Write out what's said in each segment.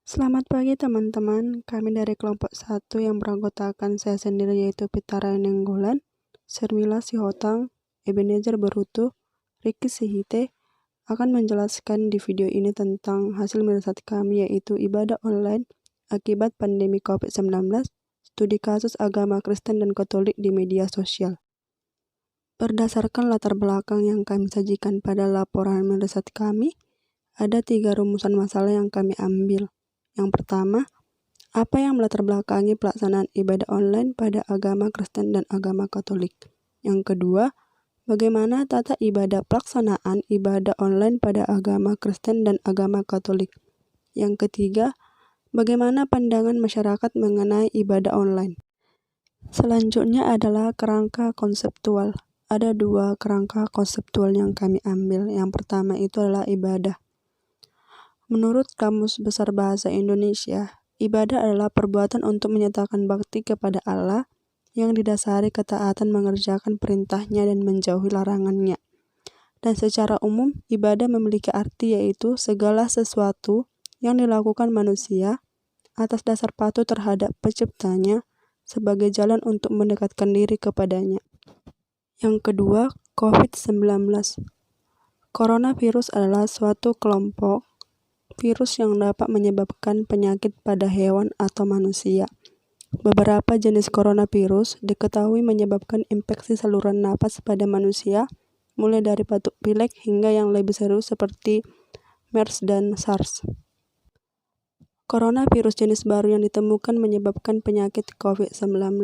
Selamat pagi teman-teman, kami dari kelompok 1 yang beranggotakan saya sendiri yaitu Pitara Nenggolan, Shermila Sihotang, Ebenezer Berutu, Ricky Sihite akan menjelaskan di video ini tentang hasil riset kami yaitu ibadah online akibat pandemi COVID-19, studi kasus agama Kristen dan Katolik di media sosial. Berdasarkan latar belakang yang kami sajikan pada laporan riset kami, ada 3 rumusan masalah yang kami ambil. Yang pertama, apa yang melatar belakangi pelaksanaan ibadah online pada agama Kristen dan agama Katolik? Yang kedua, bagaimana tata ibadah pelaksanaan ibadah online pada agama Kristen dan agama Katolik? Yang ketiga, bagaimana pandangan masyarakat mengenai ibadah online? Selanjutnya adalah kerangka konseptual. Ada 2 kerangka konseptual yang kami ambil. Yang pertama itu adalah ibadah. Menurut Kamus Besar Bahasa Indonesia, ibadah adalah perbuatan untuk menyatakan bakti kepada Allah yang didasari ketaatan mengerjakan perintahnya dan menjauhi larangannya. Dan secara umum, ibadah memiliki arti yaitu segala sesuatu yang dilakukan manusia atas dasar patuh terhadap penciptanya sebagai jalan untuk mendekatkan diri kepadanya. Yang kedua, COVID-19. Coronavirus adalah suatu kelompok virus yang dapat menyebabkan penyakit pada hewan atau manusia. Beberapa jenis coronavirus diketahui menyebabkan infeksi saluran napas pada manusia, mulai dari batuk pilek hingga yang lebih serius seperti MERS dan SARS. Coronavirus jenis baru yang ditemukan menyebabkan penyakit COVID-19.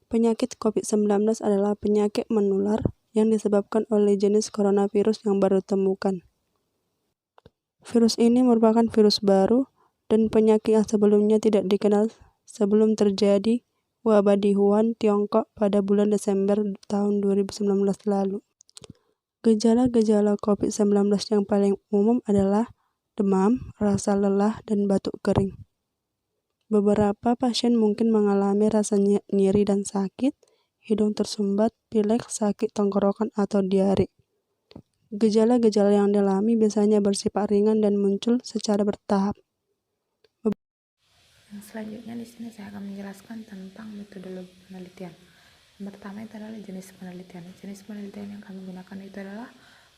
Penyakit COVID-19 adalah penyakit menular yang disebabkan oleh jenis coronavirus yang baru ditemukan. Virus ini merupakan virus baru dan penyakit yang sebelumnya tidak dikenal sebelum terjadi wabah di Wuhan, Tiongkok pada bulan Desember tahun 2019 lalu. Gejala-gejala COVID-19 yang paling umum adalah demam, rasa lelah, dan batuk kering. Beberapa pasien mungkin mengalami rasa nyeri dan sakit, hidung tersumbat, pilek, sakit tenggorokan, atau diare. Gejala-gejala yang dialami biasanya bersifat ringan dan muncul secara bertahap. Selanjutnya di sini saya akan menjelaskan tentang metodologi penelitian. Yang pertama itu adalah jenis penelitian. Jenis penelitian yang kami gunakan itu adalah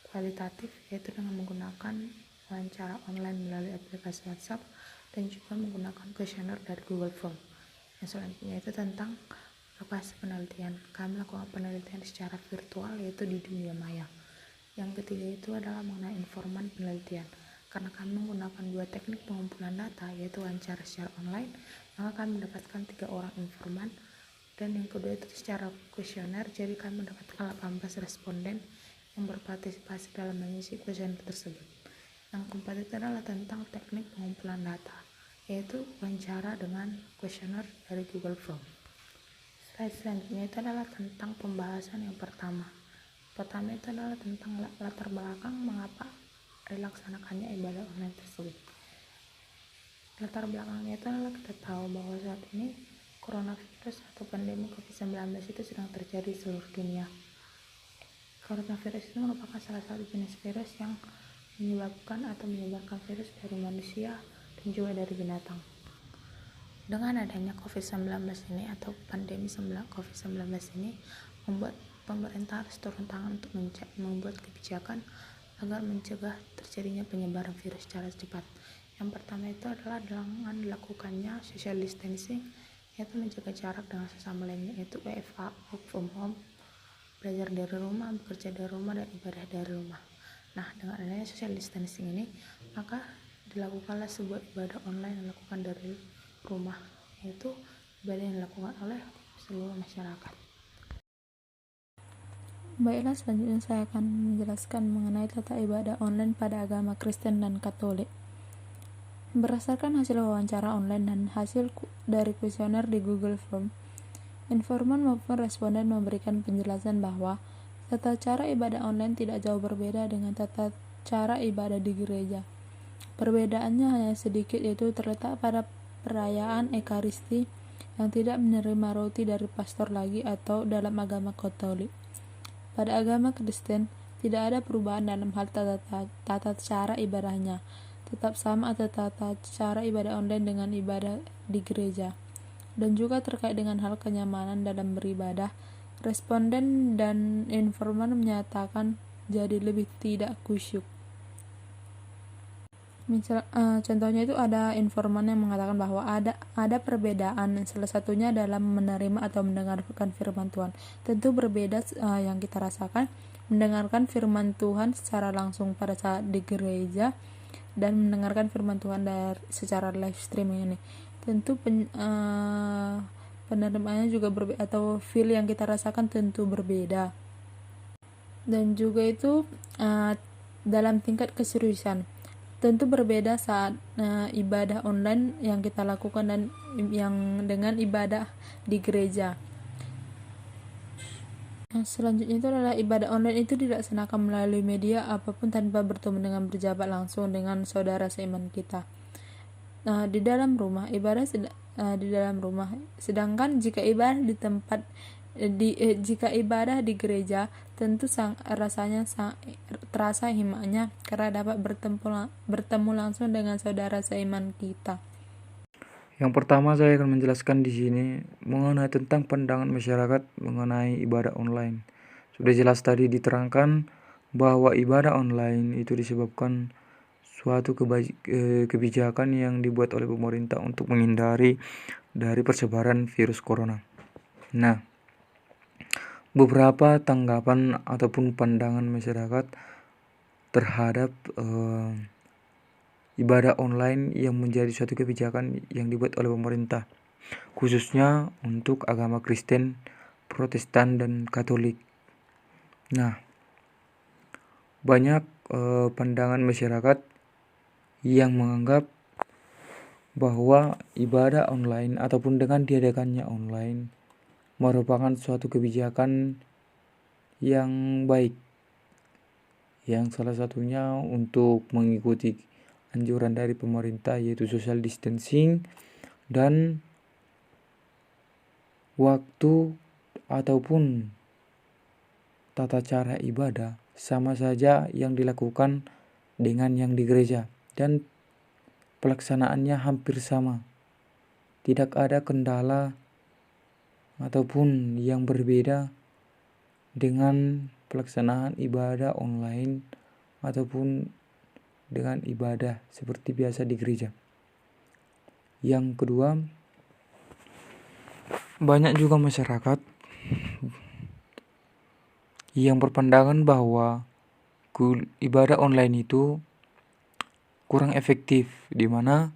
kualitatif, yaitu dengan menggunakan wawancara online melalui aplikasi WhatsApp dan juga menggunakan kuesioner dari Google Form. Yang selanjutnya itu tentang lokasi penelitian. Kami melakukan penelitian secara virtual yaitu di dunia maya. Yang ketiga itu adalah mengenai informan penelitian. Karena kami menggunakan 2 teknik pengumpulan data, yaitu wawancara secara online, maka kami mendapatkan 3 orang informan. Dan yang kedua itu secara kuesioner, jadi kami mendapatkan 18 responden yang berpartisipasi dalam mengisi kuesioner tersebut. Yang keempat itu adalah tentang teknik pengumpulan data, yaitu wawancara dengan kuesioner dari Google Form. Slide selanjutnya itu adalah tentang pembahasan yang pertama. Pertama itu adalah tentang latar belakang mengapa dilaksanakannya ibadah online tersebut. Latar belakangnya itu adalah kita tahu bahwa saat ini coronavirus atau pandemi COVID-19 itu sedang terjadi di seluruh dunia. Coronavirus itu merupakan salah satu jenis virus yang menyebabkan atau menyebarkan virus dari manusia dan juga dari binatang. Dengan adanya COVID-19 ini atau pandemi COVID-19 ini membuat pemerintah harus turun tangan untuk membuat kebijakan agar mencegah terjadinya penyebaran virus secara cepat. Yang pertama itu adalah dengan dilakukannya social distancing, yaitu menjaga jarak dengan sesama lainnya, yaitu WFH, work from home, belajar dari rumah, bekerja dari rumah, dan ibadah dari rumah. Nah, dengan adanya social distancing ini, maka dilakukanlah sebuah ibadah online yang dilakukan dari rumah, yaitu ibadah yang dilakukan oleh seluruh masyarakat. Baiklah, selanjutnya saya akan menjelaskan mengenai tata ibadah online pada agama Kristen dan Katolik. Berdasarkan hasil wawancara online dan hasil dari kuesioner di Google Form, informan maupun responden memberikan penjelasan bahwa tata cara ibadah online tidak jauh berbeda dengan tata cara ibadah di gereja. Perbedaannya hanya sedikit, yaitu terletak pada perayaan Ekaristi yang tidak menerima roti dari pastor lagi atau dalam agama Katolik. Pada agama Kristen, tidak ada perubahan dalam hal tata cara ibadahnya, tetap sama atau tata cara ibadah online dengan ibadah di gereja. Dan juga terkait dengan hal kenyamanan dalam beribadah, responden dan informan menyatakan jadi lebih tidak khusyuk. Contohnya itu ada informan yang mengatakan bahwa ada perbedaan, salah satunya dalam menerima atau mendengarkan firman Tuhan. Tentu berbeda yang kita rasakan mendengarkan firman Tuhan secara langsung pada saat di gereja dan mendengarkan firman Tuhan secara live streaming ini. Tentu penerimaannya juga berbeda, atau feel yang kita rasakan tentu berbeda. Dan juga itu dalam tingkat keseriusan tentu berbeda saat ibadah online yang kita lakukan dan yang dengan ibadah di gereja. Selanjutnya itu adalah ibadah online itu dilaksanakan melalui media apapun tanpa bertemu dengan berjabat langsung dengan saudara seiman kita. Di dalam rumah ibadah di dalam rumah. Sedangkan jika ibadah di tempat jika ibadah di gereja, tentu rasanya terasa hikmatnya karena dapat bertemu langsung dengan saudara seiman kita. Yang pertama saya akan menjelaskan di sini mengenai tentang pandangan masyarakat mengenai ibadah online. Sudah jelas tadi diterangkan bahwa ibadah online itu disebabkan suatu kebijakan yang dibuat oleh pemerintah untuk menghindari dari persebaran virus corona. Nah, beberapa tanggapan ataupun pandangan masyarakat terhadap ibadah online yang menjadi suatu kebijakan yang dibuat oleh pemerintah, khususnya untuk agama Kristen, Protestan, dan Katolik. Nah, banyak pandangan masyarakat yang menganggap bahwa ibadah online ataupun dengan diadakannya online merupakan suatu kebijakan yang baik, yang salah satunya untuk mengikuti anjuran dari pemerintah yaitu social distancing dan waktu ataupun tata cara ibadah sama saja yang dilakukan dengan yang di gereja dan pelaksanaannya hampir sama. Tidak ada kendala ataupun yang berbeda dengan pelaksanaan ibadah online ataupun dengan ibadah seperti biasa di gereja. Yang kedua, banyak juga masyarakat yang berpandangan bahwa ibadah online itu kurang efektif, di mana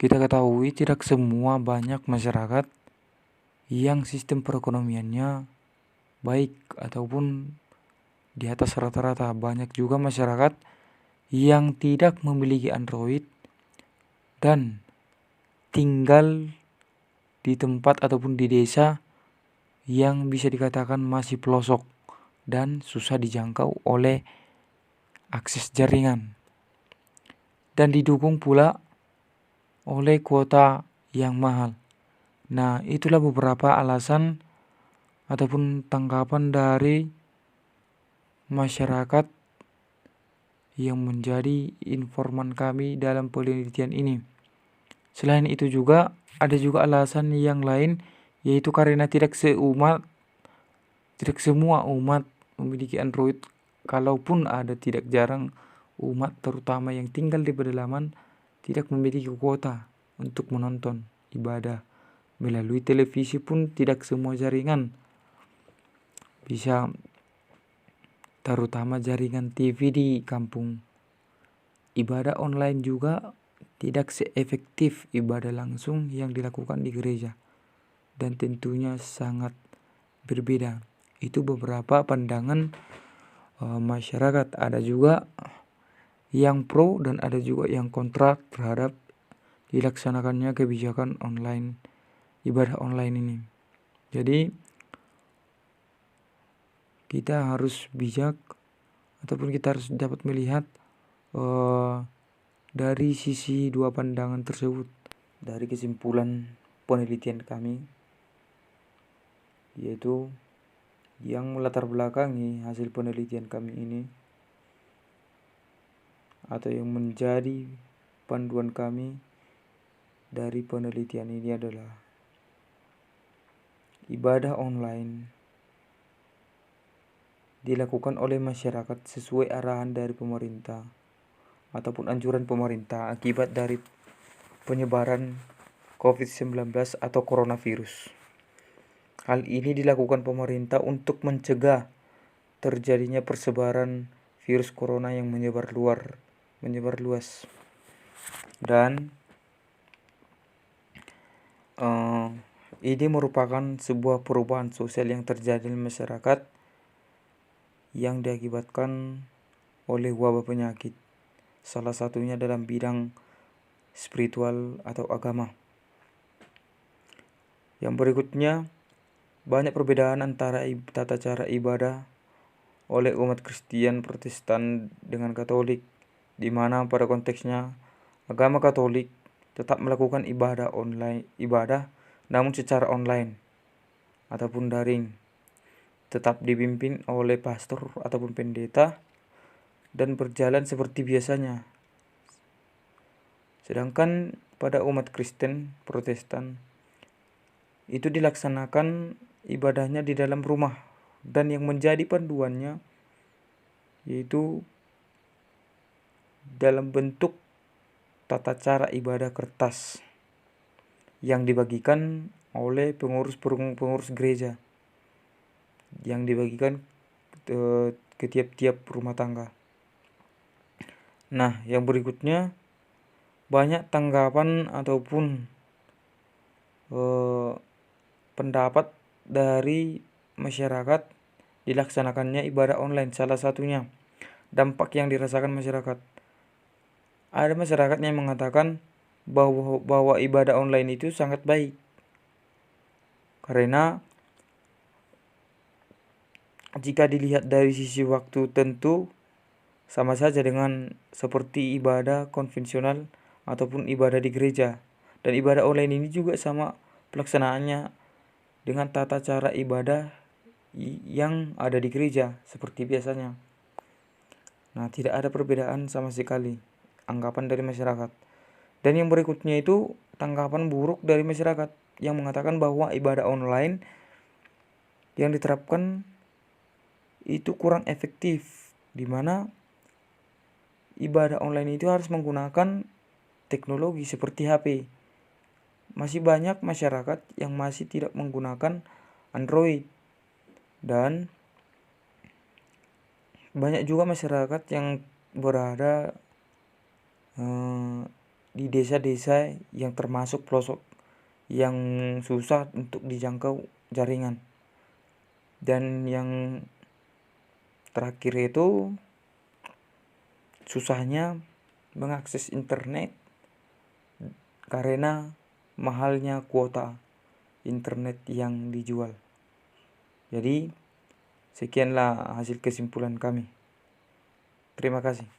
kita ketahui tidak semua banyak masyarakat yang sistem perekonomiannya baik ataupun di atas rata-rata. Banyak juga masyarakat yang tidak memiliki Android dan tinggal di tempat ataupun di desa yang bisa dikatakan masih pelosok dan susah dijangkau oleh akses jaringan, dan didukung pula oleh kuota yang mahal. Nah, itulah beberapa alasan ataupun tanggapan dari masyarakat yang menjadi informan kami dalam penelitian ini. Selain itu juga ada juga alasan yang lain, yaitu karena tidak semua umat memiliki Android. Kalaupun ada, tidak jarang umat terutama yang tinggal di pedalaman tidak memiliki kuota untuk menonton ibadah. Melalui televisi pun tidak semua jaringan bisa, terutama jaringan TV di kampung. Ibadah online juga tidak seefektif ibadah langsung yang dilakukan di gereja, dan tentunya sangat berbeda. Itu beberapa pandangan masyarakat. Ada juga yang pro dan ada juga yang kontra terhadap dilaksanakannya kebijakan online, ibadah online ini. Jadi kita harus bijak ataupun kita harus dapat melihat dari sisi dua pandangan tersebut. Dari kesimpulan penelitian kami, yaitu yang melatar belakangi hasil penelitian kami ini atau yang menjadi panduan kami dari penelitian ini adalah ibadah online dilakukan oleh masyarakat sesuai arahan dari pemerintah ataupun anjuran pemerintah akibat dari penyebaran COVID-19 atau coronavirus. Hal ini dilakukan pemerintah untuk mencegah terjadinya persebaran virus corona yang menyebar luas. Dan ini merupakan sebuah perubahan sosial yang terjadi di masyarakat yang diakibatkan oleh wabah penyakit, salah satunya dalam bidang spiritual atau agama. Yang berikutnya, banyak perbedaan antara tata cara ibadah oleh umat Kristen, Protestan dengan Katolik, di mana pada konteksnya agama Katolik tetap melakukan ibadah namun secara online ataupun daring, tetap dipimpin oleh pastor ataupun pendeta dan berjalan seperti biasanya. Sedangkan pada umat Kristen, Protestan itu dilaksanakan ibadahnya di dalam rumah, dan yang menjadi panduannya yaitu dalam bentuk tata cara ibadah kertas yang dibagikan oleh pengurus gereja, yang dibagikan ke tiap-tiap rumah tangga. Nah, yang berikutnya, banyak tanggapan ataupun pendapat dari masyarakat dilaksanakannya ibadah online. Salah satunya dampak yang dirasakan masyarakat. Ada masyarakat yang mengatakan bahwa ibadah online itu sangat baik karena jika dilihat dari sisi waktu tentu sama saja dengan seperti ibadah konvensional ataupun ibadah di gereja. Dan ibadah online ini juga sama pelaksanaannya dengan tata cara ibadah yang ada di gereja seperti biasanya. Nah, tidak ada perbedaan sama sekali anggapan dari masyarakat. Dan yang berikutnya itu tanggapan buruk dari masyarakat yang mengatakan bahwa ibadah online yang diterapkan itu kurang efektif, di mana ibadah online itu harus menggunakan teknologi seperti HP. Masih banyak masyarakat yang masih tidak menggunakan Android, dan banyak juga masyarakat yang berada di desa-desa yang termasuk pelosok yang susah untuk dijangkau jaringan. Dan yang terakhir itu susahnya mengakses internet karena mahalnya kuota internet yang dijual. Jadi sekianlah hasil kesimpulan kami. Terima kasih.